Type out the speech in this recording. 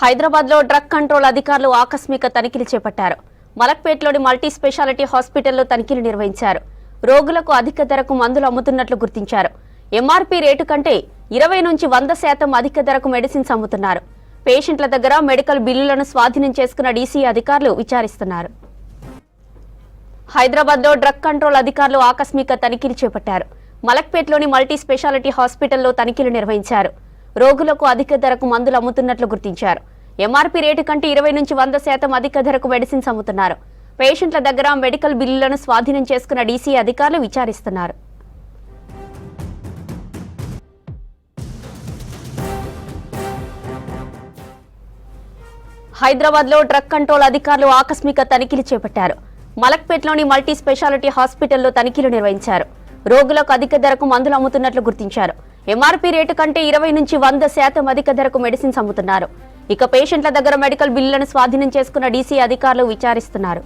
హైదరాబాద్ లో drug control అధికారులు ఆకస్మిక తనిఖీలు చేపట్టారు. మలక్పేట్లోని మల్టీ స్పెషాలిటీ హాస్పిటల్లో తనిఖీలు నిర్వహించారు. రోగులకు అధిక ధరకు మందులు అమ్ముతున్నట్లు గుర్తించారు. ఎంఆర్పీ రేటు కంటే 20 నుంచి 100% అధిక ధరకు మెడిసిన్స్ అమ్ముతున్నారు. పేషెంట్ల దగ్గర మెడికల్ బిల్లులను స్వాధీనం చేసుకున్న డీసీ అధికారులు విచారిస్తున్నారు. హైదరాబాద్ లో డ్రగ్ కంట్రోల్ అధికారులు ఆకస్మిక తనిఖీలు చేపట్టారు. మలక్పేట్లోని మల్టీ స్పెషాలిటీ హాస్పిటల్లో తనిఖీలు నిర్వహించారు. రోగులకు అధిక ధరకు మందులు అమ్ముతున్నట్లు గుర్తించారు. ఎంఆర్పీ రేటు కంటే 20 నుంచి 100% అధిక ధరకు మెడిసిన్స్ అమ్ముతున్నారు. పేషెంట్ల దగ్గర మెడికల్ బిల్లులను స్వాధీనం చేసుకున్న డీసీ అధికారులు విచారిస్తున్నారు. హైదరాబాద్ లో డ్రగ్ కంట్రోల్ అధికారులు ఆకస్మిక తనిఖీలు చేపట్టారు. మలక్పేట్లోని మల్టీ స్పెషాలిటీ హాస్పిటల్లో తనిఖీలు నిర్వహించారు. రోగులకు అధిక ధరకు మందులు అమ్ముతున్నట్లు గుర్తించారు. ఎంఆర్పీ రేటు కంటే 20 నుంచి 100% అధిక ధరకు మెడిసిన్స్ అమ్ముతున్నారు. ఇక పేషెంట్ల దగ్గర మెడికల్ బిల్లులను స్వాధీనం చేసుకున్న డీసీ అధికారులు విచారిస్తున్నారు.